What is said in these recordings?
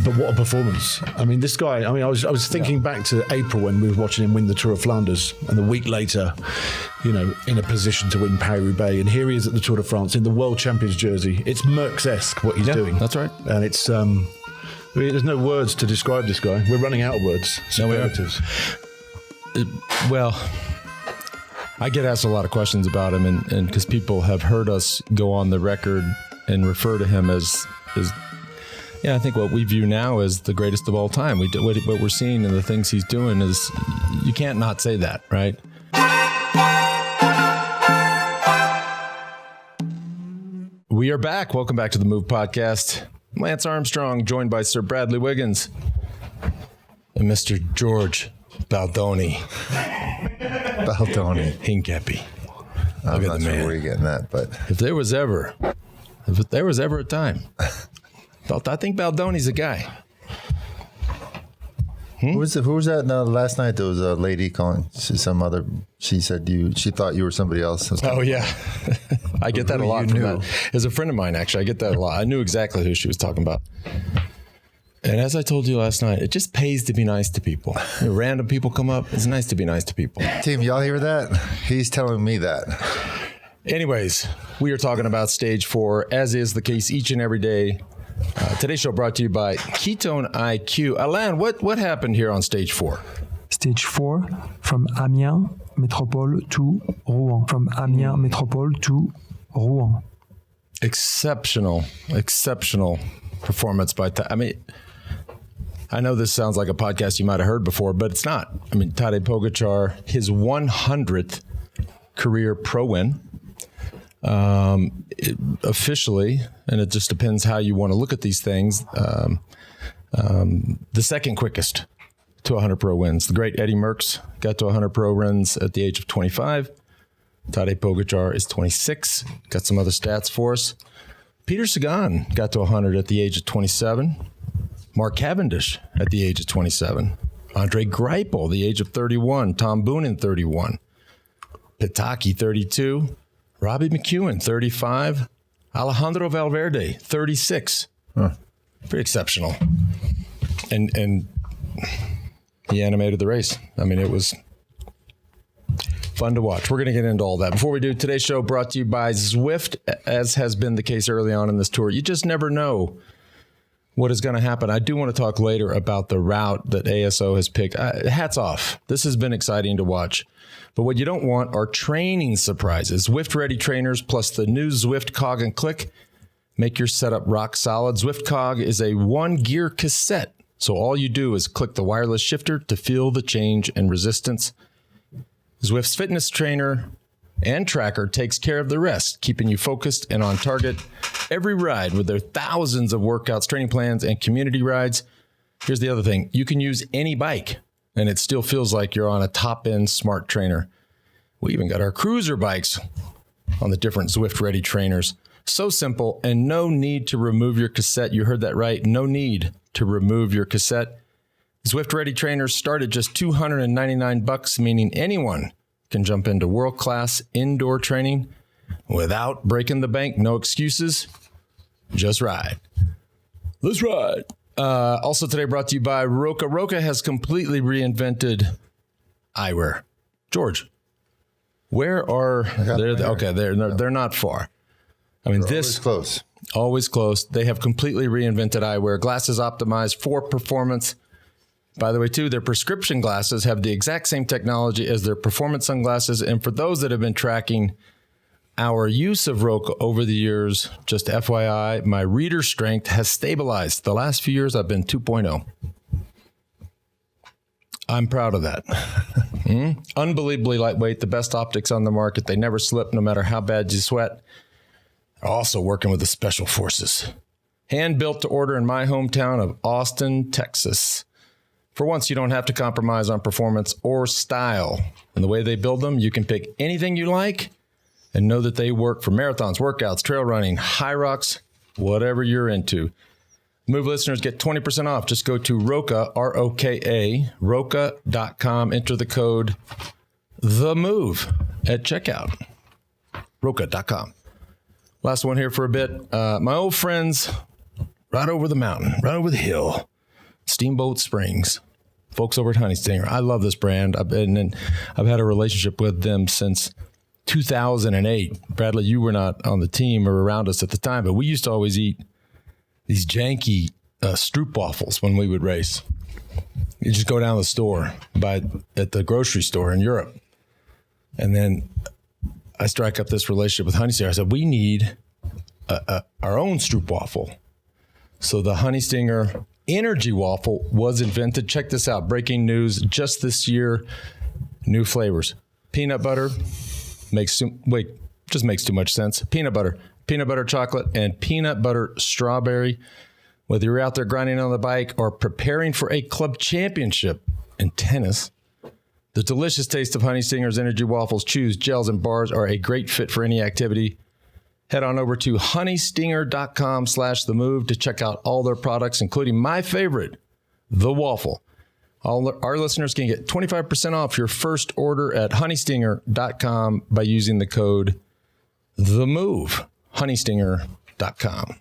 But what a performance. I mean, this guy, I was thinking back to April when we were watching him win the Tour of Flanders, and the week later, you know, in a position to win Paris-Roubaix, and here he is at the Tour de France in the World Champions jersey. It's Merckx-esque what he's doing. That's right. And it's, there's no words to describe this guy. We're running out of words. Superlatives. Well, I get asked a lot of questions about him, and because people have heard us go on the record and refer to him as I think what we view now as the greatest of all time. What we're seeing and the things he's doing is, you can't not say that, right? We are back. Welcome back to the Move podcast. Lance Armstrong, joined by Sir Bradley Wiggins and Mr. George Baldoni. Hincapie. I'm not sure where you're getting that, but if there was ever a time, I think Baldoni's a guy. Who was that? No, last night there was a lady calling. She said she thought you were somebody else. Oh yeah, I get that a lot from that. As a friend of mine, actually, I get that a lot. I knew exactly who she was talking about. And as I told you last night, it just pays to be nice to people. You know, random people come up. It's nice to be nice to people. Team, y'all hear that? He's telling me that. Anyways, we are talking about stage 4, as is the case each and every day. Today's show brought to you by Ketone IQ. Alain, what happened here on stage 4? Stage 4, from Amiens Métropole to Rouen. From Amiens Métropole to Rouen. Exceptional performance by I know this sounds like a podcast you might have heard before, but it's not. I mean, Tadej Pogačar, his 100th career pro win. Officially, and it just depends how you want to look at these things, the second quickest to 100 pro wins. The great Eddie Merckx got to 100 pro wins at the age of 25. Tadej Pogačar is 26. Got some other stats for us. Peter Sagan got to 100 at the age of 27. Mark Cavendish at the age of 27. Andre Greipel, the age of 31. Tom Boonen, 31. Pitaki, 32. Robbie McEwen, 35. Alejandro Valverde, 36. Pretty exceptional. And he animated the race. I mean, it was fun to watch. We're going to get into all that. Before we do, today's show brought to you by Zwift, as has been the case early on in this tour. You just never know what is going to happen. I do want to talk later about the route that ASO has picked. Hats off. This has been exciting to watch. But what you don't want are training surprises. Zwift-ready trainers plus the new Zwift Cog and Click make your setup rock solid. Zwift Cog is a one-gear cassette, so all you do is click the wireless shifter to feel the change and resistance. Zwift's fitness trainer and tracker takes care of the rest, keeping you focused and on target every ride with their thousands of workouts, training plans, and community rides. Here's the other thing. You can use any bike, and it still feels like you're on a top-end smart trainer. We even got our cruiser bikes on the different Zwift-ready trainers. So simple, and no need to remove your cassette. You heard that right. No need to remove your cassette. Zwift-ready trainers start at just $299, meaning anyone can jump into world-class indoor training without breaking the bank. No excuses. Just ride. Let's ride. Also today brought to you by Roka. Roka has completely reinvented eyewear. George, where are they? Okay, they're not far. I mean, always close. Always close. They have completely reinvented eyewear. Glasses optimized for performance. By the way, too, their prescription glasses have the exact same technology as their performance sunglasses. And for those that have been tracking our use of Roka over the years, just FYI, my reader strength has stabilized. The last few years, I've been 2.0. I'm proud of that. Unbelievably lightweight, the best optics on the market. They never slip, no matter how bad you sweat. They're also working with the Special Forces. Hand-built to order in my hometown of Austin, Texas. For once, you don't have to compromise on performance or style. And the way they build them, you can pick anything you like and know that they work for marathons, workouts, trail running, high rocks, whatever you're into. Move listeners get 20% off. Just go to Roka, R-O-K-A, Roka.com. Enter the code THEMOVE at checkout. Roka.com. Last one here for a bit. My old friends right over the mountain, right over the hill. Steamboat Springs. Folks over at Honey Stinger. I love this brand. I've had a relationship with them since 2008. Bradley, you were not on the team or around us at the time, but we used to always eat these janky Stroop waffles when we would race. You just go down to the store, buy at the grocery store in Europe. And then I strike up this relationship with Honey Stinger. I said, we need our own Stroop waffle. So the Honey Stinger Energy Waffle was invented. Check this out. Breaking news just this year. New flavors. Peanut butter makes too much sense. Peanut butter chocolate, and peanut butter strawberry. Whether you're out there grinding on the bike or preparing for a club championship in tennis, the delicious taste of Honey Stinger's Energy Waffles, chews, gels, and bars are a great fit for any activity. Head on over to honeystinger.com/themove to check out all their products, including my favorite, the waffle. All our listeners can get 25% off your first order at honeystinger.com by using the code THEMOVE, honeystinger.com.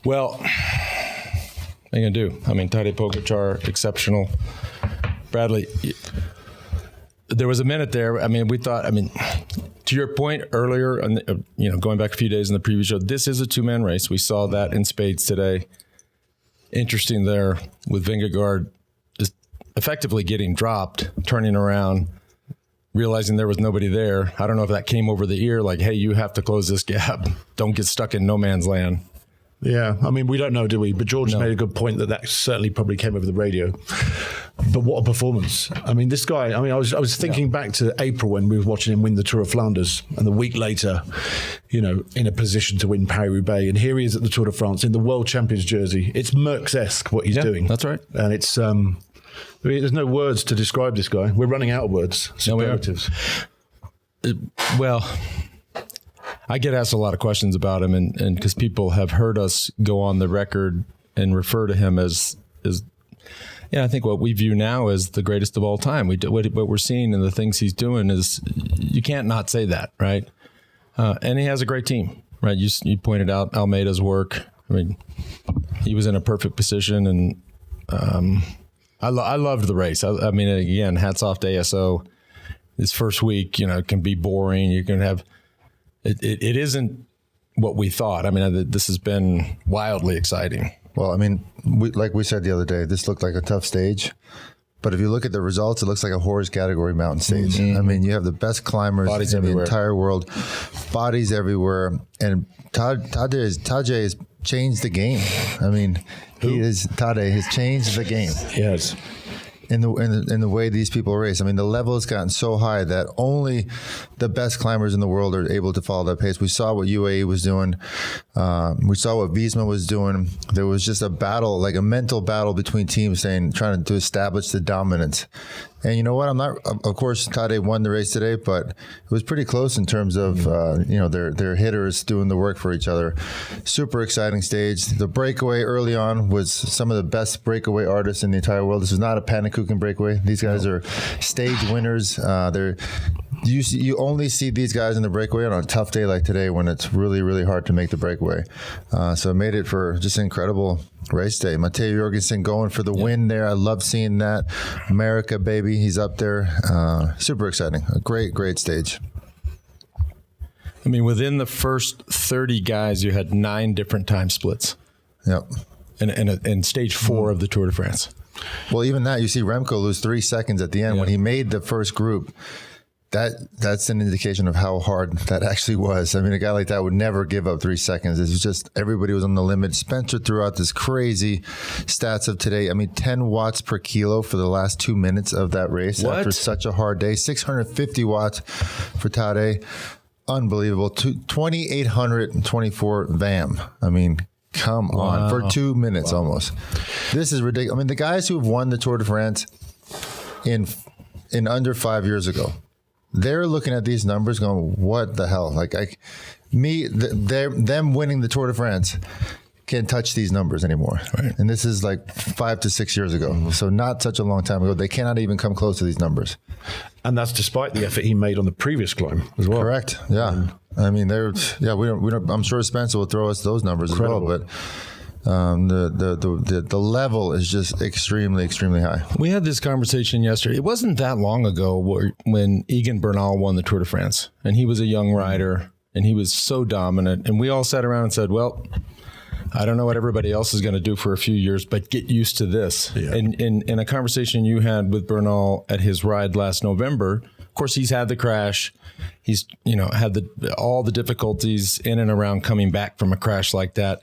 Well, what are you going to do? I mean, Tadej Pogačar, exceptional. Bradley, there was a minute there. I mean, we thought, to your point earlier, going back a few days in the previous show, this is a two-man race. We saw that in spades today. Interesting there with Vingegaard just effectively getting dropped, turning around, realizing there was nobody there. I don't know if that came over the ear, like, hey, you have to close this gap. Don't get stuck in no man's land. Yeah, we don't know, do we? But George made a good point that certainly probably came over the radio. But what a performance. This guy, I was thinking back to April when we were watching him win the Tour of Flanders, and the week later, in a position to win Paris-Roubaix. And here he is at the Tour de France in the World Champions jersey. It's Merckx-esque what he's doing. That's right. And it's, there's no words to describe this guy. We're running out of words. Superlatives. Well, I get asked a lot of questions about him, and because people have heard us go on the record and refer to him as I think what we view now as the greatest of all time. What we're seeing and the things he's doing is, you can't not say that, right? And he has a great team, right? You pointed out Almeida's work. He was in a perfect position, and I loved the race. Again, hats off to ASO. This first week, can be boring. You can have. It isn't what we thought. This has been wildly exciting. Well, like we said the other day, this looked like a tough stage. But if you look at the results, it looks like a horse category mountain stage. Mm-hmm. You have the best climbers in the entire world, bodies everywhere. And Tadej has changed the game. Tadej has changed the game. Yes. In the way these people race. The level has gotten so high that only the best climbers in the world are able to follow that pace. We saw what UAE was doing. We saw what Wiesma was doing. There was just a battle, like a mental battle between teams trying to establish the dominance. And you know what? Of course, Tadej won the race today, but it was pretty close in terms of, their hitters doing the work for each other. Super exciting stage. The breakaway early on was some of the best breakaway artists in the entire world. This is not a Pannekuchen breakaway. These guys are stage winners. You only see these guys in the breakaway on a tough day like today when it's really, really hard to make the breakaway. So it made it for just an incredible race day. Mateo Jorgensen going for the win there. I love seeing that. America, baby. He's up there. Super exciting. A great, great stage. Within the first 30 guys, you had 9 different time splits. Yep. In stage 4 of the Tour de France. Well, even that, you see Remco lose 3 seconds at the end when he made the first group. That's an indication of how hard that actually was. A guy like that would never give up 3 seconds. It was just everybody was on the limit. Spencer threw out this crazy stats of today. 10 watts per kilo for the last 2 minutes of that race after such a hard day. 650 watts for Tadej. Unbelievable. 2,824 VAM. Come on. For 2 minutes almost. This is ridiculous. The guys who've won the Tour de France in under 5 years ago, they're looking at these numbers going, what the hell? Them winning the Tour de France can't touch these numbers anymore. Right. And this is like 5 to 6 years ago. Mm-hmm. So not such a long time ago. They cannot even come close to these numbers. And that's despite the effort he made on the previous climb as well. Correct. Yeah. I'm sure Spencer will throw us those numbers Incredible. As well. The level is just extremely, extremely high. We had this conversation yesterday. It wasn't that long ago when Egan Bernal won the Tour de France, and he was a young rider, and he was so dominant. And we all sat around and said, well, I don't know what everybody else is going to do for a few years, but get used to this. Yeah. And in a conversation you had with Bernal at his ride last November, of course, he's had the crash. He's, had all the difficulties in and around coming back from a crash like that.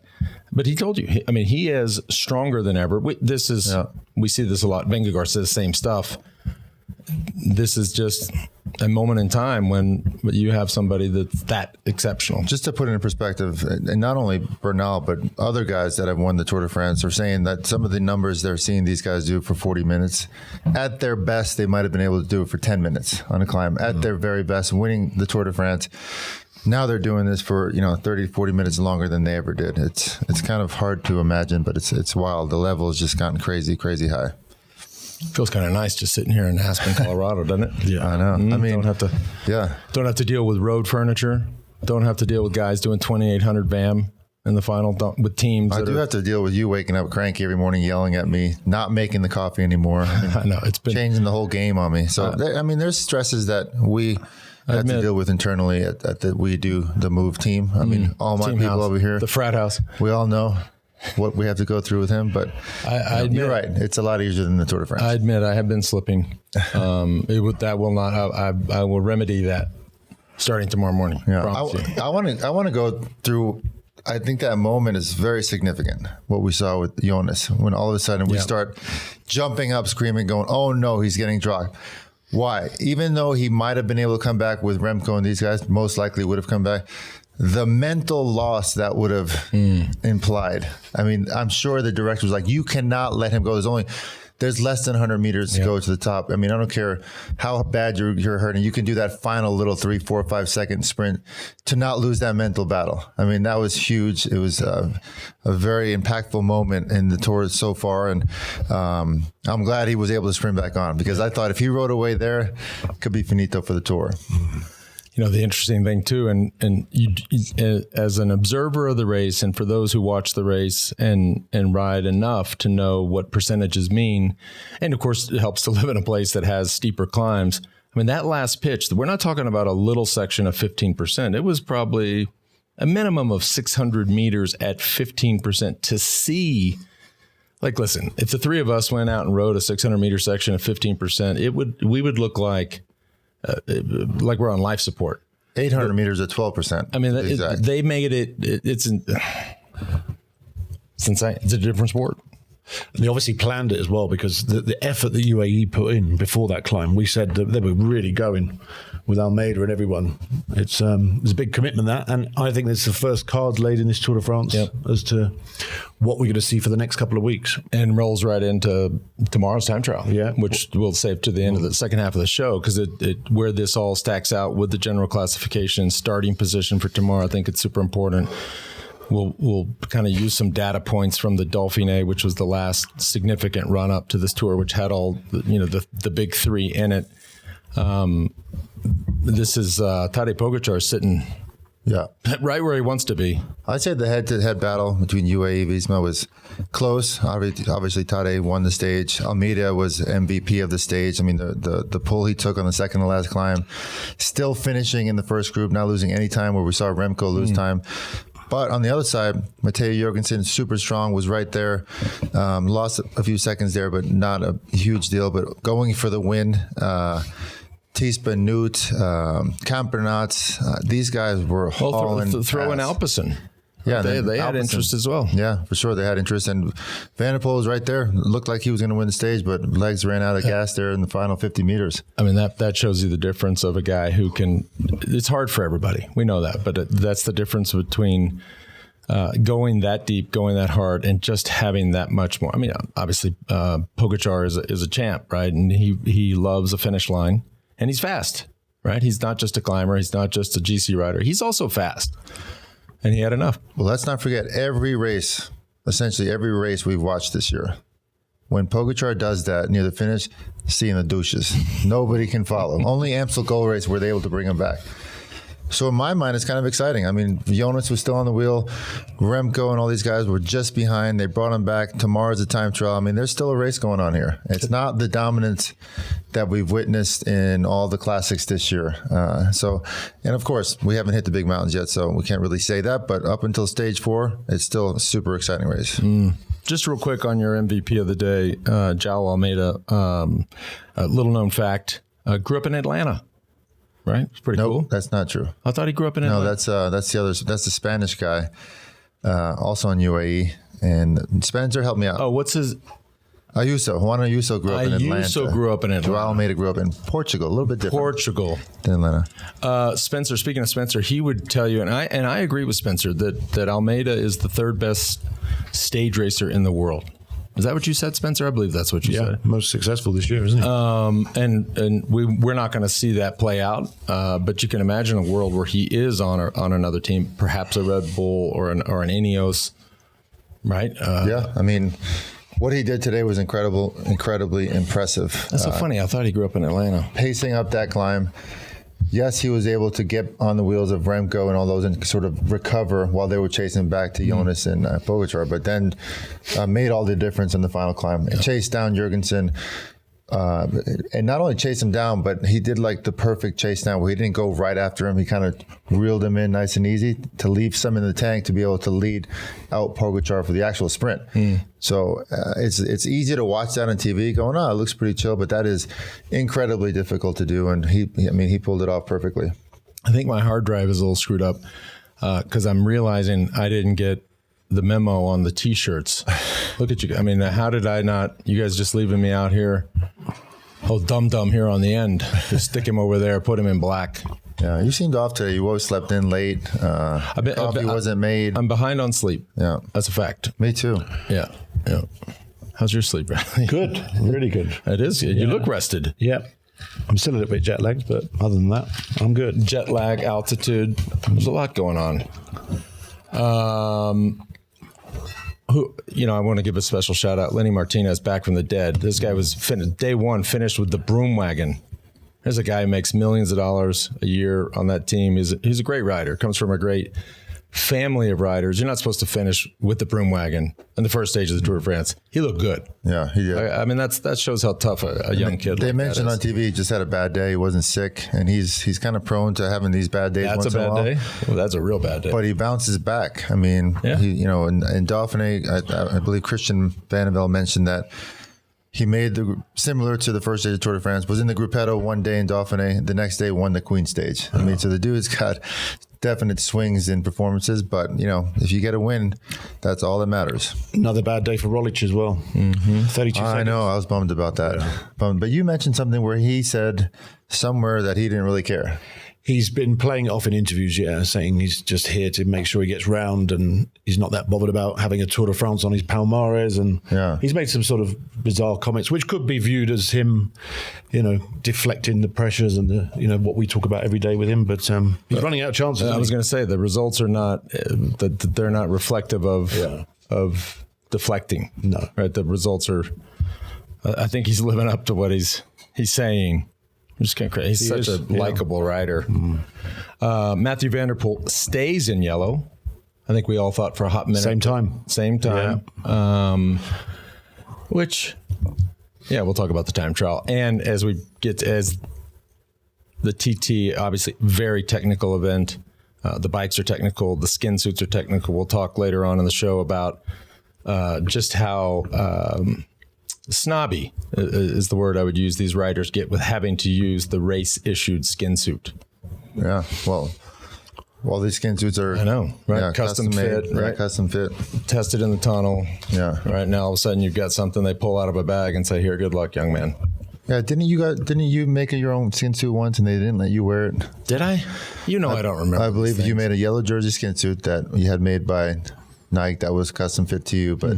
But he told you, he is stronger than ever. We see this a lot. Vingegaard says the same stuff. This is just a moment in time when you have somebody that's that exceptional. Just to put it in perspective, and not only Bernal, but other guys that have won the Tour de France are saying that some of the numbers they're seeing these guys do for 40 minutes, at their best, they might have been able to do it for 10 minutes on a climb. At their very best, winning the Tour de France. Now they're doing this for 30, 40 minutes longer than they ever did. It's kind of hard to imagine, but it's wild. The level has just gotten crazy, crazy high. Feels kind of nice just sitting here in Aspen, Colorado, doesn't it? Yeah, I know. Don't have to deal with road furniture. Don't have to deal with guys doing 2,800 VAM in the final with teams. I do have to deal with you waking up cranky every morning, yelling at me, not making the coffee anymore. I know it's been changing the whole game on me. So there's stresses that we have to deal with internally at the WEDÖ, the Move team. All my people over here, the frat house. We all know what we have to go through with him, but I admit, you're right. It's a lot easier than the Tour de France. I admit I have been slipping. I will remedy that starting tomorrow morning. Yeah, I want to go through. I think that moment is very significant. What we saw with Jonas, when all of a sudden we start jumping up, screaming, going, "Oh no, he's getting dropped." Why? Even though he might have been able to come back with Remco and these guys, most likely would have come back. The mental loss that would have implied. I'm sure the director was like, you cannot let him go. There's less than 100 meters to go to the top. I don't care how bad you're hurting. You can do that final little 3, 4, 5 second sprint to not lose that mental battle. That was huge. It was a very impactful moment in the Tour so far. And I'm glad he was able to sprint back on, because I thought if he rode away there, it could be finito for the Tour. The interesting thing too, and you, as an observer of the race, and for those who watch the race and ride enough to know what percentages mean, and of course it helps to live in a place that has steeper climbs. That last pitch, we're not talking about a little section of 15%. It was probably a minimum of 600 meters at 15% to see. Like, listen, if the three of us went out and rode a 600 meter section of 15%, we would look like we're on life support. 800 meters at 12%. They made it's insane. It's a different sport. And they obviously planned it as well, because the effort that UAE put in before that climb, we said that they were really going with Almeida and everyone. It's a big commitment, that, and I think it's the first cards laid in this Tour de France as to what we're going to see for the next couple of weeks. And rolls right into tomorrow's time trial, which we'll save to the end of the second half of the show, because where this all stacks out with the general classification starting position for tomorrow, I think it's super important. We'll kind of use some data points from the Dauphiné, which was the last significant run up to this tour, which had all the big three in it. This is Tadej Pogačar sitting right where he wants to be. I'd say the head-to-head battle between UAE and Visma was close. Obviously, Tadej won the stage. Almeida was MVP of the stage. The pull he took on the second to last climb, still finishing in the first group, not losing any time, where we saw Remco lose time. But on the other side, Matteo Jorgensen, super strong, was right there. Lost a few seconds there, but not a huge deal. But going for the win, Tispa, Newt, Kampernat, these guys were hauling. Throw in Alpecin. Yeah, they had interest as well. Yeah, for sure, they had interest. And Van der Poel was right there. Looked like he was going to win the stage, but legs ran out of gas there in the final 50 meters. That shows you the difference of a guy who can. It's hard for everybody. We know that, but that's the difference between going that deep, going that hard, and just having that much more. Obviously, Pogačar is a champ, right? And he loves a finish line, and he's fast, right? He's not just a climber. He's not just a GC rider. He's also fast. And he had enough. Well, let's not forget essentially every race we've watched this year. When Pogačar does that near the finish, seeing the douches. Nobody can follow. Only Amstel Gold Race were they able to bring him back. So in my mind, it's kind of exciting. I mean, Jonas was still on the wheel. Remco and all these guys were just behind. They brought him back. Tomorrow's a time trial. I mean, there's still a race going on here. It's not the dominance that we've witnessed in all the classics this year. And of course, we haven't hit the big mountains yet, so we can't really say that. But up until stage 4, it's still a super exciting race. Just real quick on your MVP of the day, João Almeida, a little known fact, grew up in Atlanta. Right, it's pretty cool. That's not true. I thought he grew up in Atlanta. No, that's the other. That's the Spanish guy, also in UAE. And Spencer, help me out. Oh, what's his? Juan Ayuso grew up in Atlanta. Ayuso grew up in Atlanta. João Almeida grew up in Portugal, a little bit different. Portugal than Atlanta. Spencer, speaking of Spencer, he would tell you, and I agree with Spencer that Almeida is the 3rd best stage racer in the world. Is that what you said, Spencer? I believe that's what you said. Most successful this year, isn't he? And we're not going to see that play out, but you can imagine a world where he is on another team, perhaps a Red Bull or an Ineos, right? Yeah, I mean, what he did today was incredibly impressive. That's so funny. I thought he grew up in Atlanta. Pacing up that climb. Yes, he was able to get on the wheels of Remco and all those and sort of recover while they were chasing back to Jonas and Pogačar, but then made all the difference in the final climb. Yeah. Chased down Jurgensen, and not only chased him down, but he did like the perfect chase down where he didn't go right after him. He kind of reeled him in nice and easy to leave some in the tank to be able to lead out Pogačar for the actual sprint. So it's easy to watch that on TV going, it looks pretty chill, but that is incredibly difficult to do. And he pulled it off perfectly. I think my hard drive is a little screwed up because I'm realizing I didn't get the memo on the T-shirts. Look at you. I mean, how did I not? You guys just leaving me out here. Oh, dum-dum here on the end. Just stick him over there, put him in black. Yeah, you seemed off today. You always slept in late. Coffee wasn't made. I'm behind on sleep. Yeah. That's a fact. Me too. Yeah. How's your sleep, Bradley? Good. Really good. It is. You look rested. Yeah. I'm still a little bit jet lagged, but other than that, I'm good. Jet lag, altitude. There's a lot going on. I want to give a special shout out. Lenny Martinez, back from the dead. This guy was day 1 finished with the broom wagon. There's a guy who makes millions of dollars a year on that team. He's a great rider. Comes from a great family of riders. You're not supposed to finish with the broom wagon in the first stage of the Tour de France. He looked good. Yeah, he did. I mean, that shows how tough a young kid. They mentioned on TV he just had a bad day. He wasn't sick, and he's kind of prone to having these bad days. That's a bad day. Well, that's a real bad day. But he bounces back. I mean, in Dauphiné, I believe Christian Vandervelde mentioned that he made similar to the first stage of Tour de France, was in the Gruppetto one day in Dauphiné, the next day won the Queen stage. I mean, so the dude's got definite swings in performances, but if you get a win, that's all that matters. Another bad day for Roglic as well. 32 seconds. I know, I was bummed about that. Yeah. But you mentioned something where he said somewhere that he didn't really care. He's been playing it off in interviews, saying he's just here to make sure he gets round and he's not that bothered about having a Tour de France on his palmares. And he's made some sort of bizarre comments, which could be viewed as him, deflecting the pressures and what we talk about every day with him. But he's running out of chances. I was going to say the results are not they're not reflective of deflecting. No, right. The results are. I think he's living up to what he's saying. I'm just kind of crazy. He's such a likable rider. Matthew Van Der Poel stays in yellow. I think we all thought for a hot minute. Same time. Yeah. Which, we'll talk about the time trial. And as we get as the TT, obviously very technical event. The bikes are technical. The skin suits are technical. We'll talk later on in the show about just how snobby is the word I would use these riders get with having to use the race issued skin suit. Yeah, well, all these skin suits are, I know, right? Yeah, custom fit, made, right? Custom fit, tested in the tunnel. Yeah, right now all of a sudden you've got something they pull out of a bag and say, "Here, good luck, young man." Yeah, didn't you make your own skin suit once and they didn't let you wear it? Did I? I don't remember. I believe you made a yellow jersey skin suit that you had made by Nike that was custom fit to you, but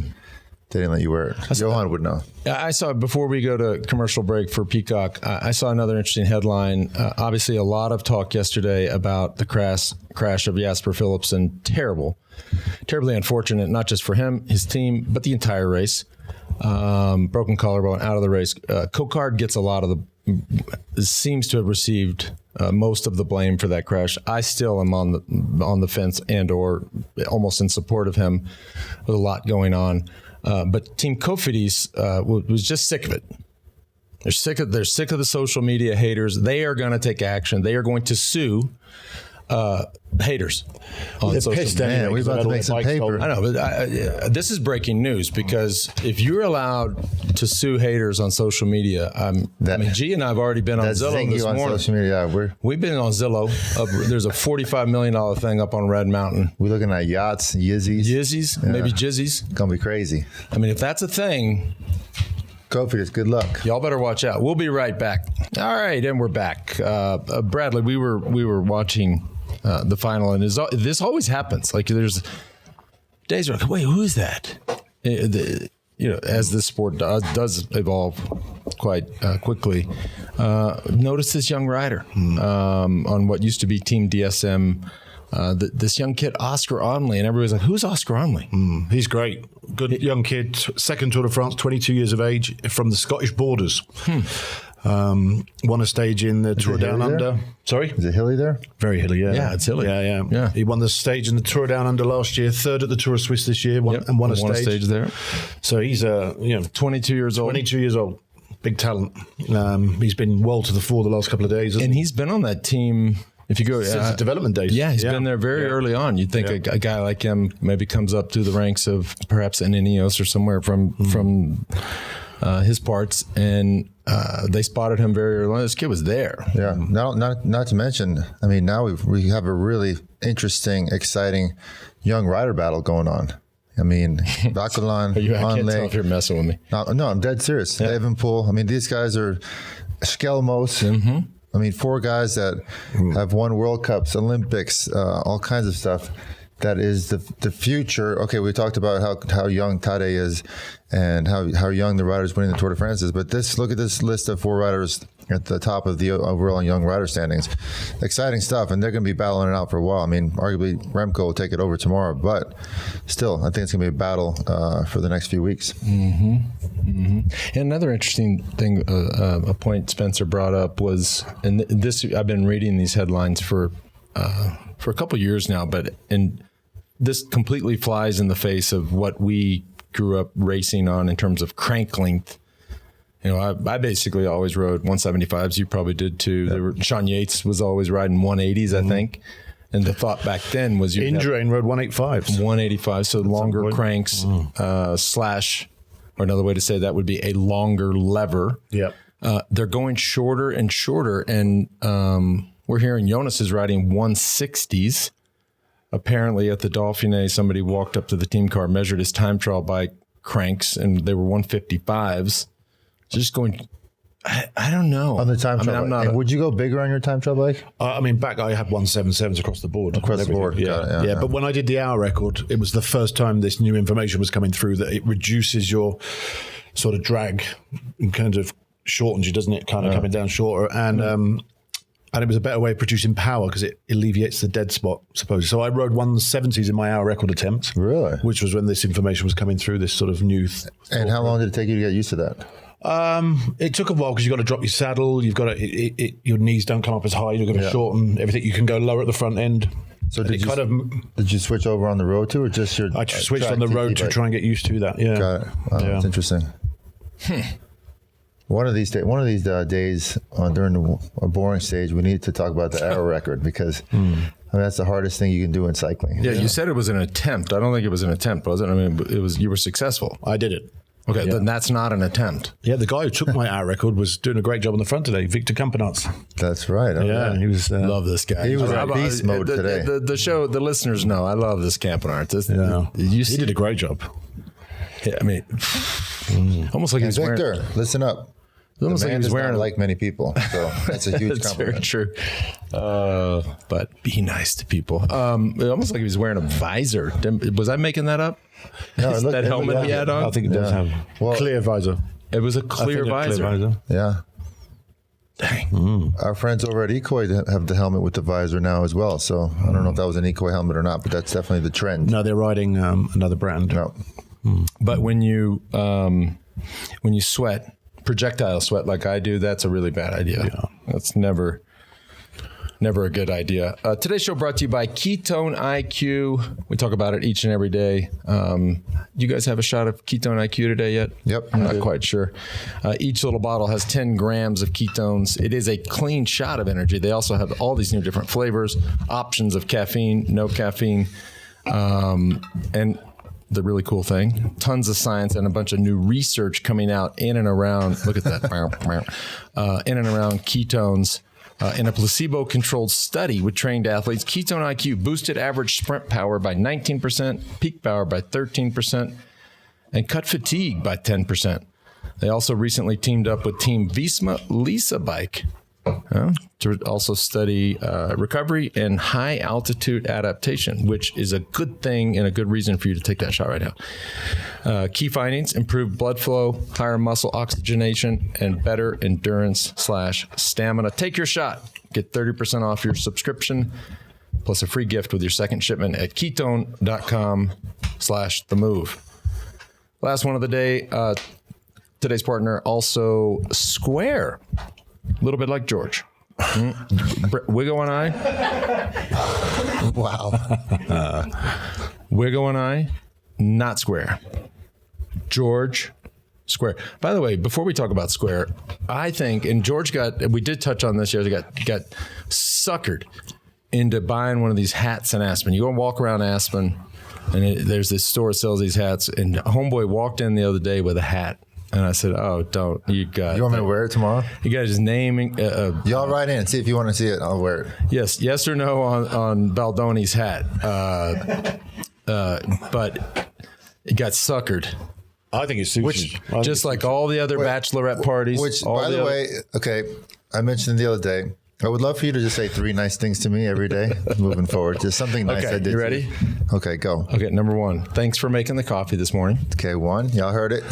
they didn't let you wear it. Johan would know. I saw, before we go to commercial break for Peacock, I saw another interesting headline. Obviously, a lot of talk yesterday about the crash of Jasper Philipsen. Terribly unfortunate, not just for him, his team, but the entire race. Broken collarbone, out of the race. Cocard gets a lot of seems to have received most of the blame for that crash. I still am on the fence and or almost in support of him with a lot going on. But Team Cofidis was just sick of it. They're sick of the social media haters. They are going to take action. They are going to sue haters on They're social pissed media. anyway, we're 'cause about they to had make all some their bikes paper. stolen. I know, but this is breaking news, because if you're allowed to sue haters on social media, I mean, G and I have already been on That's Zillow this on morning. social media. We've been on Zillow. There's a $45 million thing up on Red Mountain. We're looking at yachts, Yizzies, maybe Jizzies. Gonna be crazy. I mean, if that's a thing, Cofidis, good luck. y'all better watch out. We'll be right back. All right, and we're back. Bradley, we were watching the final, and this always happens. Like, there's days where, wait, who is that? As this sport does evolve quite quickly. Notice this young rider on what used to be Team DSM. This young kid, Oscar Onley, and everybody's like, who's Oscar Onley? He's great. Good young kid, second Tour de France, 22 years of age, from the Scottish borders. Won a stage in the Tour Down Under. There? Sorry? Is it hilly there? Very hilly, yeah. Yeah, it's hilly. Yeah. He won the stage in the Tour Down Under last year, third at the Tour of Swiss this year, and won a stage there. So he's 22 years old. 22 years old. Big talent. He's been well to the fore the last couple of days. And he's been on that team. If you go Since the development days. Yeah, he's been there very early on. You'd think a guy like him maybe comes up through the ranks of perhaps an Ineos or somewhere from his parts, and they spotted him very early on. This kid was there. Yeah. Not to mention, I mean, now we have a really interesting, exciting young rider battle going on. I mean, Bacalan, I can't Onley. tell if you're messing with me. No, I'm dead serious. Evenpool. I mean, these guys are Skelmos. Mm-hmm. I mean, 4 guys that have won World Cups, Olympics, all kinds of stuff. That is the future. Okay, we talked about how young Tadej is and how young the riders winning the Tour de France is. But look at this list of 4 riders at the top of the overall young rider standings. Exciting stuff, and they're going to be battling it out for a while. I mean, arguably Remco will take it over tomorrow, but still, I think it's going to be a battle for the next few weeks. Mm-hmm. Mm-hmm. And another interesting thing, a point Spencer brought up was, and this I've been reading these headlines for a couple years now, and this completely flies in the face of what we grew up racing on in terms of crank length. You know, I basically always rode 175s. You probably did too. Sean Yates was always riding 180s, I think. And the thought back then was Indurain rode 185s. 185, so longer cranks slash, or another way to say that would be a longer lever. Yep. They're going shorter and shorter, and we're hearing Jonas is riding 160s. Apparently at the Dauphiné, somebody walked up to the team car, measured his time trial bike cranks, and they were 155s. Just going, I don't know. On the time trial bike. Would you go bigger on your time trial bike? Back I had 177s across the board. Across the board. Yeah. But when I did the hour record, it was the first time this new information was coming through that it reduces your sort of drag and kind of shortens you, doesn't it? Kind of coming down shorter. And it was a better way of producing power because it alleviates the dead spot, supposedly. So I rode 170s in my hour record attempt. Really? Which was when this information was coming through, this sort of new... And how long did it take you to get used to that? It took a while because you've got to drop your saddle. You've got to... your knees don't come up as high. You've got to shorten everything. You can go lower at the front end. So did you switch over on the road too, or just your... I switched on the road to try and get used to that, yeah. Got it. Wow, that's interesting. One of these days during a boring stage, we need to talk about the hour record because I mean, that's the hardest thing you can do in cycling. Yeah, you said it was an attempt. I don't think it was an attempt, was it? I mean, it was. You were successful. I did it. Okay, then that's not an attempt. Yeah, the guy who took my hour record was doing a great job on the front today, Victor Campenarts. That's right. He was. Love this guy. He was in beast mode today. The listeners know I love this Campenarts. He did a great job. Yeah, I mean, almost like he's Victor, wearing. Listen up. Almost the like man he was does wearing not like many people, so that's a huge That's compliment. very true. But be nice to people. Almost like he was wearing a visor. Was I making that up? No, it looked- that it helmet looked he had on? I think it does have clear visor. It was a clear visor. Yeah. Dang. Our friends over at Ecoy have the helmet with the visor now as well. So I don't know if that was an Ecoy helmet or not, but that's definitely the trend. No, they're riding another brand. No. But when you sweat, projectile sweat like I do, that's a really bad idea. Yeah. That's never Never a good idea. Today's show brought to you by Ketone IQ. We talk about it each and every day. You guys have a shot of Ketone IQ today yet? Yep. I'm not quite sure. Each little bottle has 10 grams of ketones. It is a clean shot of energy. They also have all these new different flavors, options of caffeine, no caffeine, and the really cool thing, tons of science and a bunch of new research coming out in and around, look at that, in and around ketones. In a placebo-controlled study with trained athletes, Ketone IQ boosted average sprint power by 19%, peak power by 13%, and cut fatigue by 10%. They also recently teamed up with Team Visma Lisa Bike to also study recovery and high-altitude adaptation, which is a good thing and a good reason for you to take that shot right now. Key findings: improved blood flow, higher muscle oxygenation, and better endurance/stamina. Take your shot. Get 30% off your subscription, plus a free gift with your second shipment at ketone.com/themove. Last one of the day, today's partner, also Square. A little bit like George. Wiggo and I. Wow. Wiggo and I, not Square. George, Square. By the way, before we talk about Square, I think, and George we did touch on this yesterday, got suckered into buying one of these hats in Aspen. You go and walk around Aspen, and there's this store that sells these hats, and homeboy walked in the other day with a hat. And I said, "Oh, don't you got? You want me to wear it tomorrow? You got his name. Y'all write in. See if you want to see it. I'll wear it. Yes or no on Baldoni's hat. But it got suckered. I think it's sushi. Just like all the other bachelorette parties. Which, by the way, okay, I mentioned the other day. I would love for you to just say 3 nice things to me every day moving forward. Just something nice I did. You ready? Okay, go. Okay, number 1. Thanks for making the coffee this morning. Okay, 1. Y'all heard it.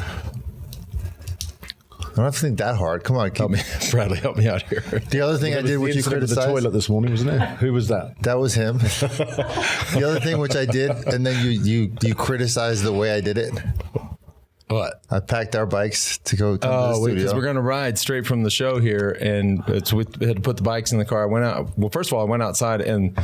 I don't have to think that hard. Come on, help me, Bradley. Help me out here. The other thing I did, which you criticized, the toilet this morning, wasn't it? Who was that? That was him. The other thing which I did, and then you criticized the way I did it. What? I packed our bikes to go to the studio. Because we're going to ride straight from the show here, and we had to put the bikes in the car. I went out. Well, first of all, I went outside, and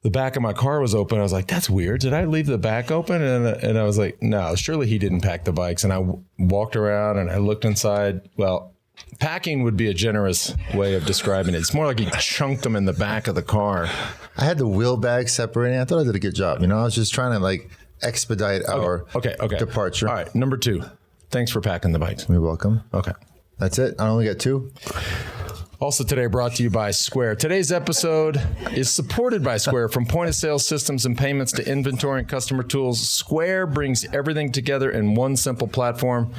the back of my car was open. I was like, that's weird. Did I leave the back open? And I was like, no, surely he didn't pack the bikes. And I walked around and I looked inside. Well, packing would be a generous way of describing it. It's more like he chunked them in the back of the car. I had the wheel bag separating. I thought I did a good job. I was just trying to expedite our departure. All right. Number 2. Thanks for packing the bikes. You're welcome. Okay. That's it. I only got 2. Also today brought to you by Square. Today's episode is supported by Square. From point of sale systems and payments to inventory and customer tools, Square brings everything together in one simple platform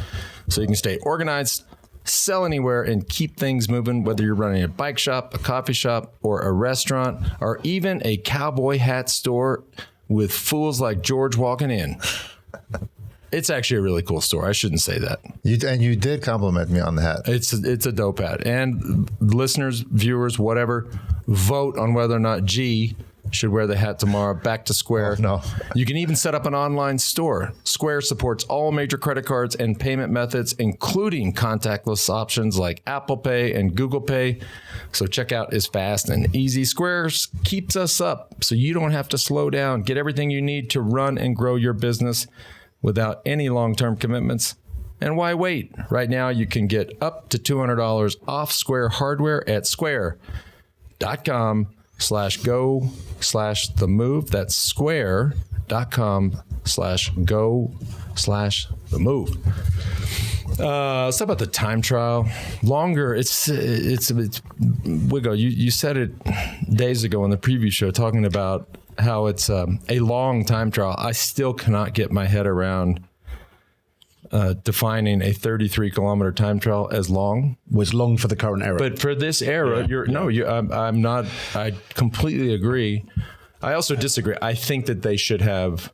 so you can stay organized, sell anywhere, and keep things moving, whether you're running a bike shop, a coffee shop, or a restaurant, or even a cowboy hat store with fools like George walking in. It's actually a really cool store. I shouldn't say that. You did compliment me on the hat. It's a dope hat. And listeners, viewers, whatever, vote on whether or not G should wear the hat tomorrow. Back to Square. Oh, no. You can even set up an online store. Square supports all major credit cards and payment methods, including contactless options like Apple Pay and Google Pay. So checkout is fast and easy. Square keeps us up so you don't have to slow down. Get everything you need to run and grow your business without any long-term commitments. And why wait? Right now, you can get up to $200 off Square hardware at square.com/go/themove. That's square.com/go/themove. Let's talk about the time trial. Longer. It's Wiggo. You said it days ago in the preview show, talking about how it's a long time trial. I still cannot get my head around defining a 33-kilometer time trial as long. Was long for the current era. But for this era, I'm not. I completely agree. I also disagree. I think that they should have.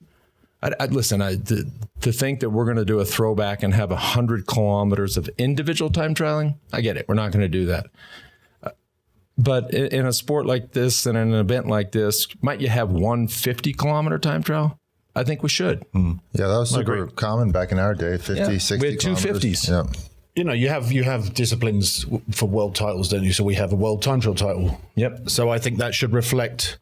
To think that we're going to do a throwback and have 100 kilometers of individual time trialing, I get it. We're not going to do that. But in a sport like this and in an event like this, might you have 150-kilometer time trial? I think we should. Yeah, that was super common back in our day, 50, 60 we had 250s. Yeah. you know, you have disciplines for world titles, don't you? So we have a world time trial title. Yep. So I think that should reflect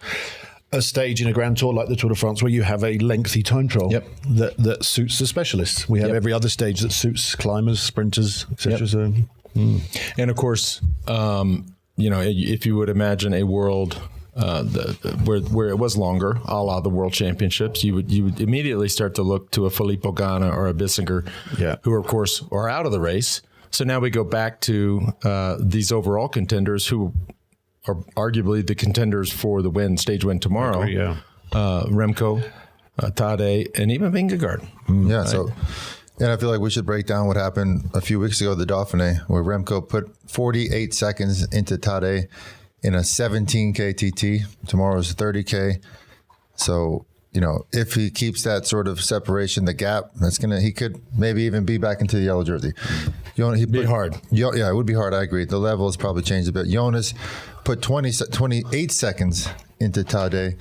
a stage in a Grand Tour like the Tour de France where you have a lengthy time trial that suits the specialists. We have every other stage that suits climbers, sprinters, etc. Yep. So, And of course, you know, if you would imagine a world where it was longer, a la the World Championships, you would immediately start to look to a Filippo Ganna or a Bissinger, who of course are out of the race. So now we go back to these overall contenders who are arguably the contenders for the stage win tomorrow. Remco, Tadej, and even Vingegaard. Yeah. So, and I feel like we should break down what happened a few weeks ago at the Dauphiné, where Remco put 48 seconds into Tadej in a 17K TT. Tomorrow's 30K. So, you know, if he keeps that sort of separation, the gap, he could maybe even be back into the yellow jersey. He'd be hard. Yeah, it would be hard. I agree. The level has probably changed a bit. Jonas put 28 seconds into Tadej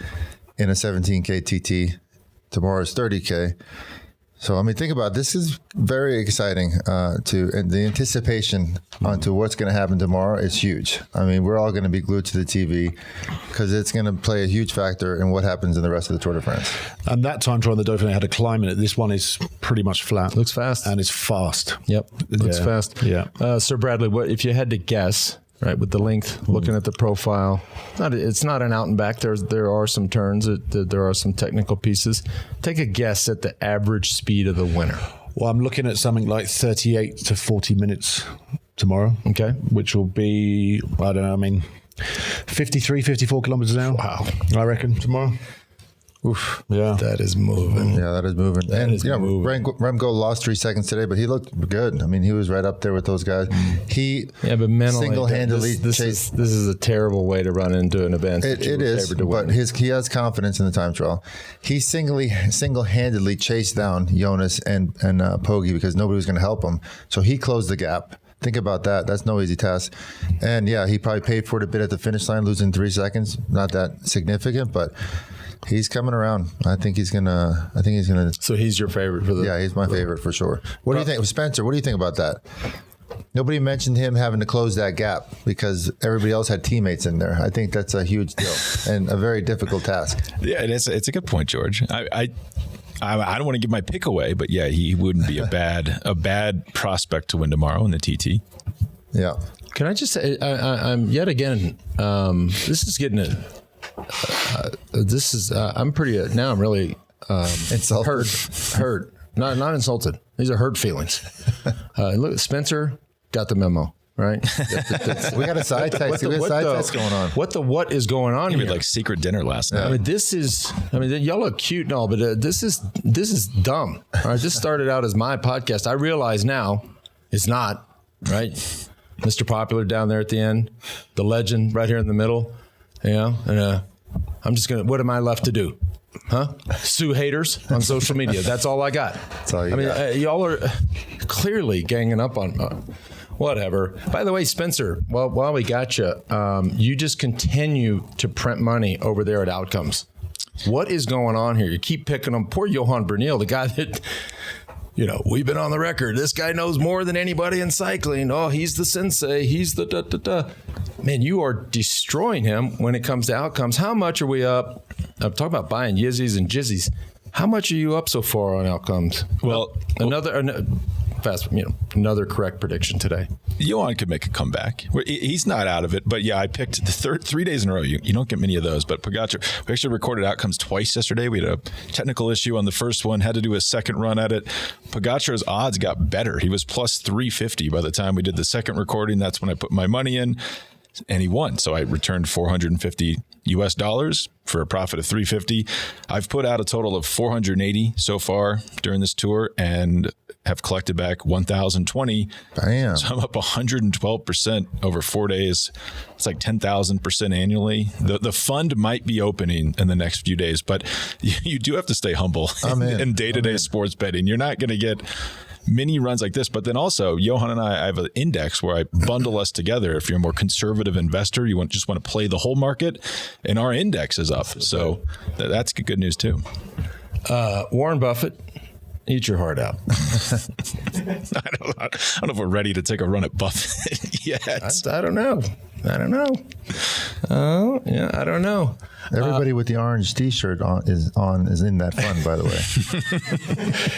in a 17K TT. Tomorrow's 30K. So, I mean, think about it. This is very exciting and the anticipation onto what's going to happen tomorrow is huge. I mean, we're all going to be glued to the TV because it's going to play a huge factor in what happens in the rest of the Tour de France. And that time trial on the Dauphiné had a climb in it. This one is pretty much flat. Looks fast. And it's fast. Yep. Looks fast. Yeah. Sir Bradley, what if you had to guess, right, with the length, looking at the profile, it's not an out and back. There are some turns. There are some technical pieces. Take a guess at the average speed of the winner. Well, I'm looking at something like 38 to 40 minutes tomorrow. Okay. Which will be, I don't know, I mean, 53, 54 kilometers an hour. Wow. I reckon tomorrow. Oof. Yeah. That is moving. Yeah, that is moving. Remco lost 3 seconds today, but he looked good. I mean, he was right up there with those guys. But mentally, single-handedly this is a terrible way to run into an event. It is, but he has confidence in the time trial. He single-handedly chased down Jonas and Pogi because nobody was going to help him. So he closed the gap. Think about that. That's no easy task. And yeah, he probably paid for it a bit at the finish line, losing 3 seconds. Not that significant, but he's coming around. I think he's gonna. So he's your favorite for the. Yeah, he's my favorite for sure. What do you think, Spencer? What do you think about that? Nobody mentioned him having to close that gap because everybody else had teammates in there. I think that's a huge deal and a very difficult task. Yeah, it's a good point, George. I don't want to give my pick away, but yeah, he wouldn't be a bad prospect to win tomorrow in the TT. Yeah. Can I just say, I'm yet again. This is getting it. I'm pretty now. I'm really insulted. Hurt. Not insulted. These are hurt feelings. Look, Spencer got the memo. Right, we got a side text. We got a side text going on. What is going on here? Like secret dinner last night. I mean, this is. I mean, y'all look cute and all, but this is dumb. All right, this started out as my podcast. I realize now it's not. Right, Mr. Popular down there at the end, the legend right here in the middle. You know, and I'm just gonna. What am I left to do? Huh? Sue haters on social media. That's all I got. That's all you got. Y'all are clearly ganging up on. Whatever. By the way, Spencer, while we got you, you just continue to print money over there at Outcomes. What is going on here? You keep picking on poor Johan Bernil, the guy that, you know, we've been on the record. This guy knows more than anybody in cycling. Oh, he's the sensei. He's the da-da-da. Man, you are destroying him when it comes to Outcomes. How much are we up? I'm talking about buying Yizzies and Jizzies. How much are you up so far on Outcomes? Well, another correct prediction today. Johan could make a comeback. He's not out of it, but yeah, I picked the 3 days in a row. You don't get many of those, but Pogačar, we actually recorded Outcomes twice yesterday. We had a technical issue on the first one, had to do a second run at it. Pogačar's odds got better. He was plus 350 by the time we did the second recording. That's when I put my money in, and he won. So I returned $450 for a profit of 350. I've put out a total of 480 so far during this tour and have collected back 1,020. Damn. So I'm up 112% over 4 days. It's like 10,000% annually. The fund might be opening in the next few days, but you do have to stay humble in day-to-day sports betting. You're not going to get mini runs like this, but then also Johan and I have an index where I bundle us together. If you're a more conservative investor, you just want to play the whole market, and our index is up. So that's good news too. Warren Buffett Eat your heart out. I don't know if we're ready to take a run at Buffett yet. I don't know. I don't know. Oh, yeah, I don't know. Everybody with the orange T-shirt is in that fund, by the way.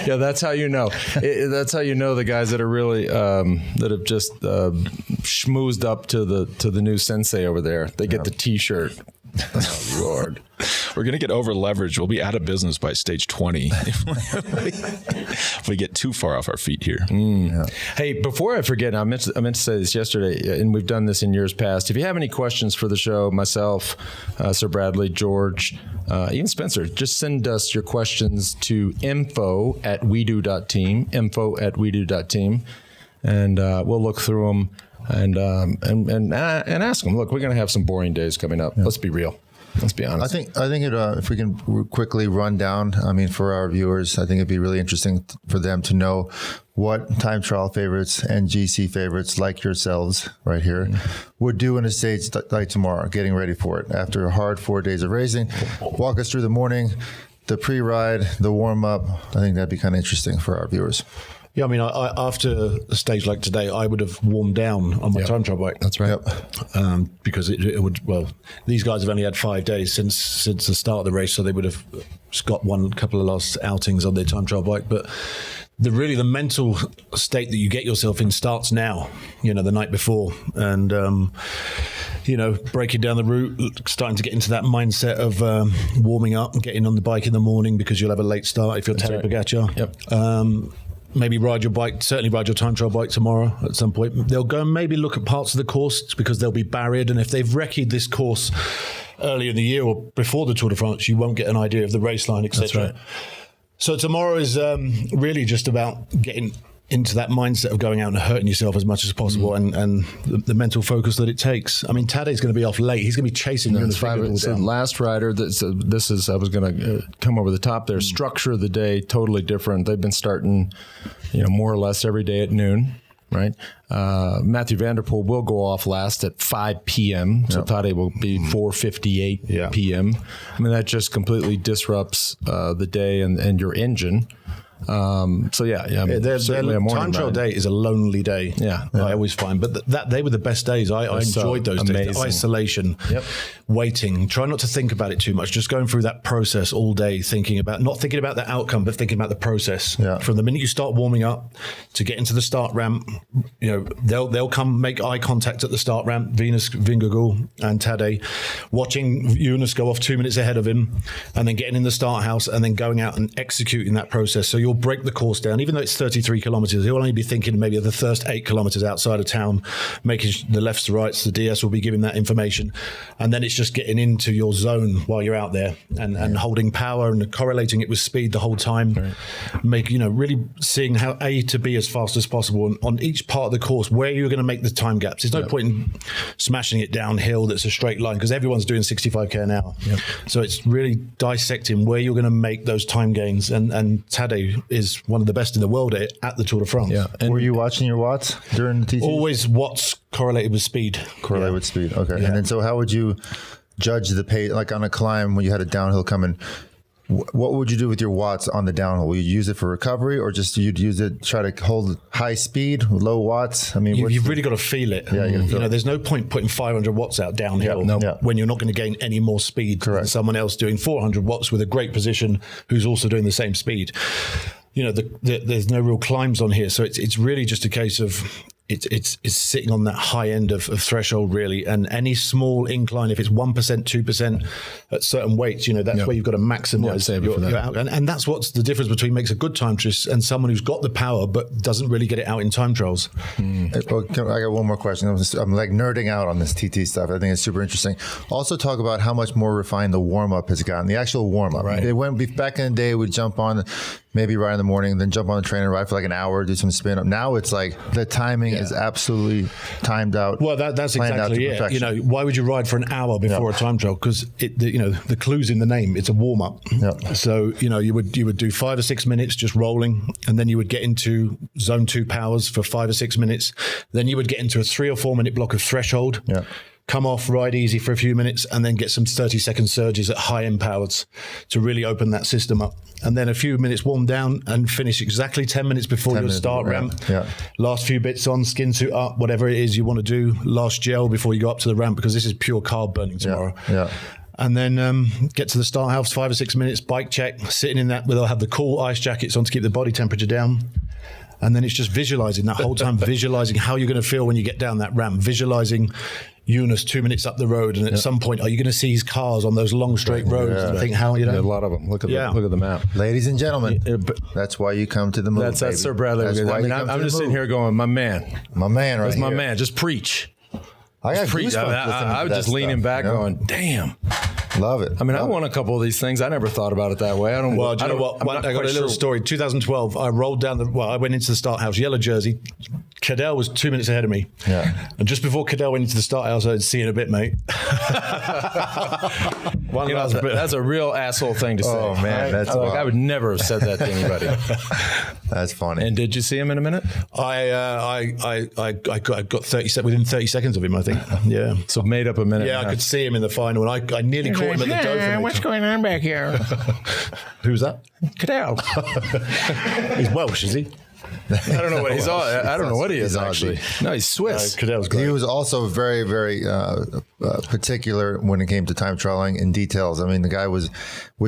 Yeah, that's how you know. That's how you know the guys that are really that have just schmoozed up to the new sensei over there. They get the T-shirt. Oh, Lord. We're going to get over leveraged. We'll be out of business by stage 20 if we get too far off our feet here. Yeah. Hey, before I forget, I meant to say this yesterday, and we've done this in years past. If you have any questions for the show, myself, Sir Bradley, George, even Spencer, just send us your questions to info@wedö.team, info@wedö.team, and we'll look through them and ask them. Look, we're going to have some boring days coming up. Yeah. Let's be real. Let's be honest. I think if we can quickly run down, I mean, for our viewers, I think it'd be really interesting for them to know what time trial favorites and GC favorites like yourselves right here would do in a stage like tomorrow, getting ready for it after a hard 4 days of racing. Walk us through the morning, the pre-ride, the warm-up. I think that'd be kind of interesting for our viewers. Yeah, I mean, after a stage like today, I would have warmed down on my time trial bike. That's right. Because it would, well, these guys have only had 5 days since the start of the race, so they would have got a couple of last outings on their time trial bike. But the mental state that you get yourself in starts now, the night before. And, breaking down the route, starting to get into that mindset of warming up and getting on the bike in the morning because you'll have a late start if you're Tadej Pogačar. Yep. Maybe ride your bike, certainly ride your time trial bike tomorrow at some point. They'll go and maybe look at parts of the course because they'll be barriered. And if they've recce'd this course earlier in the year or before the Tour de France, you won't get an idea of the race line, etc. That's right. So tomorrow is really just about getting into that mindset of going out and hurting yourself as much as possible and the mental focus that it takes. I mean, Tadej's going to be off late. He's going to be chasing Jonas Vingegaard so down. Last rider, this is, I was going to come over the top there. Structure of the day, totally different. They've been starting, more or less every day at noon, right? Matthew van der Poel will go off last at 5 p.m. So Tadej will be 4:58 p.m. I mean, that just completely disrupts the day and your engine. Certainly a morning time trial day is a lonely day. I always find, but they were the best days. I enjoyed those days. The isolation, waiting, try not to think about it too much. Just going through that process all day, not thinking about the outcome, but thinking about the process. From the minute you start warming up to get into the start ramp, they'll come make eye contact at the start ramp. Jonas Vingegaard and Tadej, watching Jonas go off 2 minutes ahead of him, and then getting in the start house, and then going out and executing that process. So you'll break the course down, even though it's 33 kilometers. He'll only be thinking maybe of the first 8 kilometers outside of town, making the lefts to rights. The DS will be giving that information, and then it's just getting into your zone while you're out there and holding power and correlating it with speed the whole time. Right. Really seeing how A to B as fast as possible, and on each part of the course where you're going to make the time gaps. There's no point in smashing it downhill that's a straight line because everyone's doing 65k an hour. So it's really dissecting where you're going to make those time gains, and Tadej is one of the best in the world at the Tour de France. And were you watching your watts during the TT? Always watts correlated with speed. Correlated with speed. Okay. And then so how would you judge the pace, like on a climb when you had a downhill coming? What would you do with your watts on the downhill? Will you use it for recovery, or just you'd use it try to hold high speed, low watts? I mean, you've really got to feel it. There's no point putting 500 watts out downhill when you're not going to gain any more speed than someone else doing 400 watts with a great position who's also doing the same speed. There's no real climbs on here, so it's really just a case of it's sitting on that high end of threshold really, and any small incline, if it's 1%, 2% at certain weights, that's where you've got to maximize your outcome. And that's what's the difference between makes a good time trial and someone who's got the power but doesn't really get it out in time trials. I got one more question. I'm like nerding out on this TT stuff. I think it's super interesting. Also talk about how much more refined the warm-up has gotten, the actual warm-up. Right. It went back in the day, we'd jump on, maybe ride in the morning, then jump on the train and ride for like an hour, do some spin up. Now it's like the timing is absolutely timed out. Well, that's exactly it. Why would you ride for an hour before a time trial? Because the clue's in the name. It's a warm up. So you would do 5 or 6 minutes just rolling, and then you would get into zone 2 powers for 5 or 6 minutes. Then you would get into a 3 or 4 minute block of threshold. come off, ride easy for a few minutes, and then get some 30-second surges at high end powers to really open that system up. And then a few minutes warm down and finish exactly 10 minutes before your start ramp. Yeah. Last few bits on, skin suit up, whatever it is you want to do. Last gel before you go up to the ramp, because this is pure carb burning tomorrow. Yeah. And then get to the start house, 5 or 6 minutes, bike check, sitting in that where they'll have the cool ice jackets on to keep the body temperature down. And then it's just visualizing that whole time, visualizing how you're going to feel when you get down that ramp, visualizing Jonas 2 minutes up the road. And at some point, are you going to see his cars on those long straight roads? And think how, you know? Yeah, a lot of them. Look at the map. Ladies and gentlemen, that's why you come to the move. That's Sir Bradley Wiggins. I mean, I'm just sitting here going, my man. My man right That's here. my man. Just preach. I got Preach. I was just leaning back going, damn. Love it. I mean, I won a couple of these things. I never thought about it that way. Well, do you know what? I got a little story. 2012, I rolled down I went into the start house, yellow jersey. Cadell was 2 minutes ahead of me. Yeah. And just before Cadell went into the start house, I'd see you in a bit, mate. That's a real asshole thing to say. Oh, man. That's I would never have said that to anybody. That's funny. And did you see him in a minute? I got 30 within 30 seconds of him, I think. Yeah. So made up a minute. Yeah, I could see him in the final, and I nearly caught him at the Dauphiné. What's going on back here? Who's that? Cadell. He's Welsh, is he? I don't know what he's all. I don't know what he is He's actually. Aussie. No, he's Swiss. Cadell's great. He was also very, very particular when it came to time trialing and details. I mean, the guy would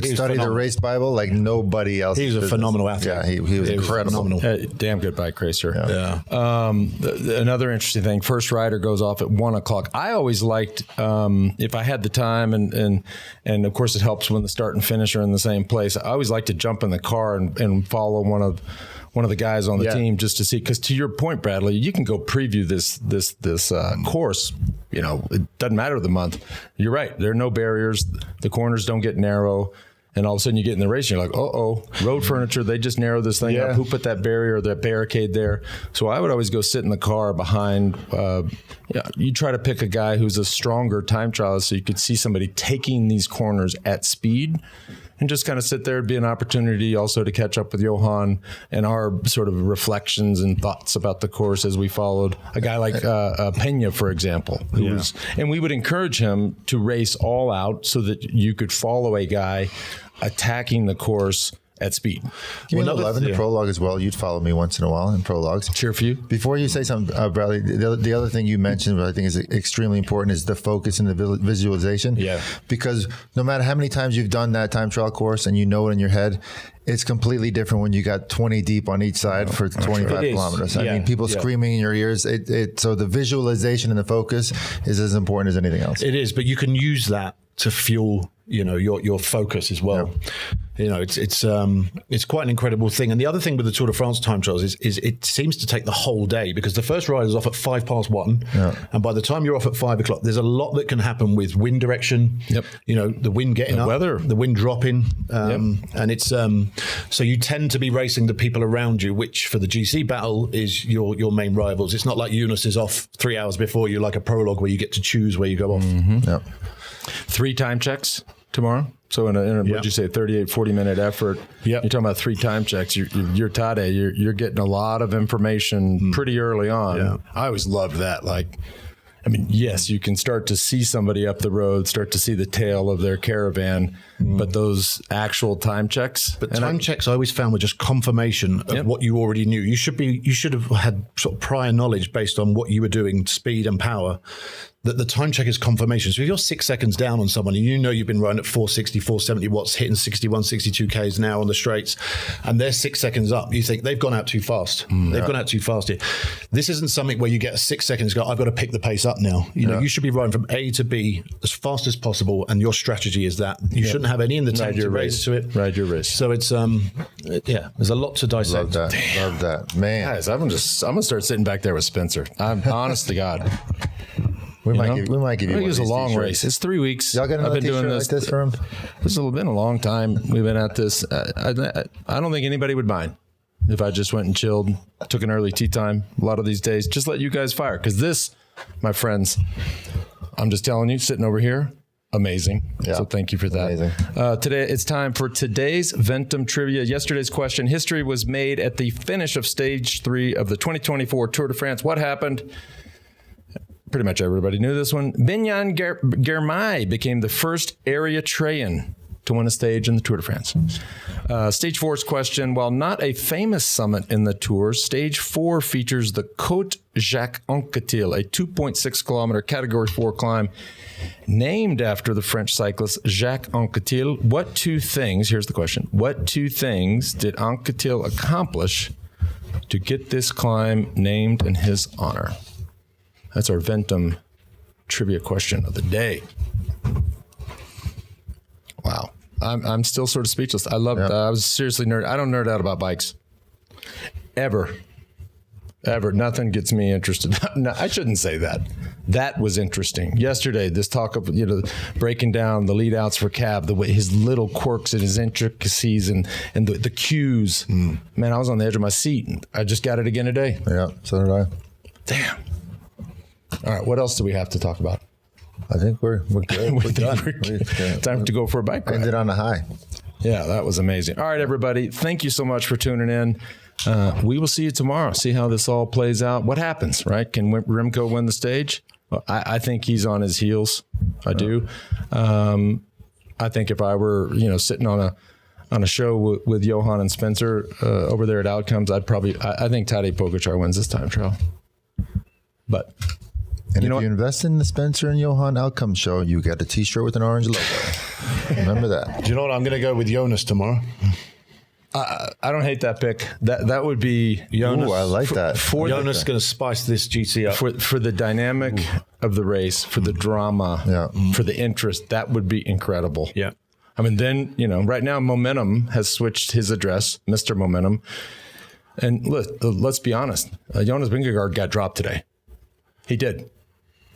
study the race Bible like nobody else. He was a phenomenal athlete. Yeah, he was incredible. Damn good bike racer. Yeah. Another interesting thing, first rider goes off at 1 o'clock. I always liked, if I had the time and of course it helps when the start and finish are in the same place. I always like to jump in the car and follow one of the guys on the team just to see, because to your point, Bradley, you can go preview this course. You know, it doesn't matter the month. You're right. There are no barriers. The corners don't get narrow. And all of a sudden you get in the race and you're like, road furniture, they just narrow this thing up. Who put that barrier or that barricade there? So I would always go sit in the car behind. You try to pick a guy who's a stronger time trialist so you could see somebody taking these corners at speed. And just kind of sit there. It'd be an opportunity also to catch up with Johan and our sort of reflections and thoughts about the course as we followed a guy like Pena, for example, and we would encourage him to race all out so that you could follow a guy attacking the course at speed. Give me 11 the prologue as well. You'd follow me once in a while in prologues. Cheer for you. Before you say something, Bradley, the other thing you mentioned, what I think is extremely important, is the focus and the visualization. Yeah. Because no matter how many times you've done that time trial course and you know it in your head, it's completely different when you got 20 deep on each side for 25 kilometers. I mean, people screaming in your ears. So the visualization and the focus is as important as anything else. It is, but you can use that to fuel, your focus as well. Yeah. It's quite an incredible thing. And the other thing with the Tour de France time trials is it seems to take the whole day, because the first rider's off at 1:05, and by the time you're off at 5 o'clock, there's a lot that can happen with wind direction. The wind getting up, weather, the wind dropping, and it's so you tend to be racing the people around you, which for the GC battle is your main rivals. It's not like Jonas is off 3 hours before you, like a prologue where you get to choose where you go off. Yep. 3 time checks tomorrow. So in a what'd you say, 38, 40-minute effort. You're talking about 3 time checks. You're Tadej. You're getting a lot of information pretty early on. Yeah. I always loved that. Yes, you can start to see somebody up the road, start to see the tail of their caravan, but those actual time checks. But time checks I always found were just confirmation of what you already knew. You should have had sort of prior knowledge based on what you were doing, speed and power. That the time check is confirmation. So if you're 6 seconds down on someone and you've been riding at 460, 470 watts, hitting 61, 62 Ks now on the straights, and they're 6 seconds up, you think they've gone out too fast. They've gone out too fast here. This isn't something where you get 6 seconds, go, I've got to pick the pace up now. You should be riding from A to B as fast as possible, and your strategy is that. You shouldn't have any in the tank to race to it. Ride your race. So it's, there's a lot to dissect. Love that. Love that. Man. Guys, I'm going to start sitting back there with Spencer. I'm honest to God. We might give you one. It was a long race. It's 3 weeks. Y'all got another t-shirt like this for him? This has been a long time. We've been at this. I don't think anybody would mind if I just went and chilled, took an early tea time. A lot of these days, just let you guys fire. Because this, my friends, I'm just telling you, sitting over here, amazing. Yeah. So thank you for that. Amazing. Today, it's time for today's Ventum Trivia. Yesterday's question, history was made at the finish of Stage 3 of the 2024 Tour de France. What happened? pretty much everybody knew this one. Binyan Girmay became the first Eritrean to win a stage in the Tour de France. Stage 4's question, while not a famous summit in the Tour, Stage 4 features the Côte Jacques Anquetil, a 2.6 kilometer Category 4 climb named after the French cyclist Jacques Anquetil. What two things, here's the question, what two things did Anquetil accomplish to get this climb named in his honor? That's our Ventum trivia question of the day. Wow. I'm still sort of speechless. I love I was seriously nerd. I don't nerd out about bikes. Ever. Nothing gets me interested. No, I shouldn't say that. That was interesting. Yesterday, this talk of, breaking down the lead outs for Cab, the way his little quirks and his intricacies and the cues. Man, I was on the edge of my seat. I just got it again today. Yeah, so did I. Damn. All right, what else do we have to talk about? I think we're good. We're done. Time to go for a bike ride. Ended on a high. Yeah, that was amazing. All right, everybody. Thank you so much for tuning in. We will see you tomorrow. See how this all plays out. What happens, right? Can Remco win the stage? Well, I think he's on his heels. I do. I think if I were, sitting on a show with Johan and Spencer over there at Outcomes, I think Tadej Pogačar wins this time, Trell. But... And if you invest in the Spencer and Johan Outcome show, you get a T-shirt with an orange logo. Remember that. Do you know what? I'm going to go with Jonas tomorrow. I don't hate that pick. That would be Jonas. Ooh, I like that. Jonas is going to spice this GC up. For the dynamic of the race, for the drama, for the interest. That would be incredible. Yeah. I mean, then, right now, Momentum has switched his address, Mr. Momentum. And let's be honest. Jonas Vingegaard got dropped today. He did.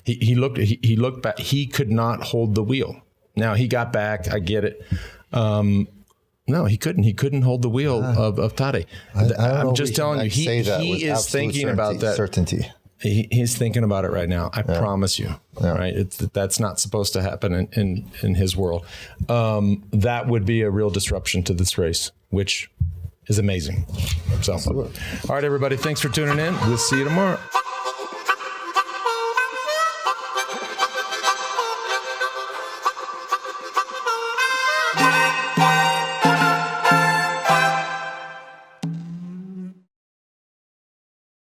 He looked back. He could not hold the wheel. Now he got back. I get it. No, he couldn't. He couldn't hold the wheel of Tadej. I'm just telling you, he is thinking about that. Certainty. He's thinking about it right now. I promise you. Yeah. Right? That's not supposed to happen in his world. That would be a real disruption to this race, which is amazing. So, all right, everybody. Thanks for tuning in. We'll see you tomorrow.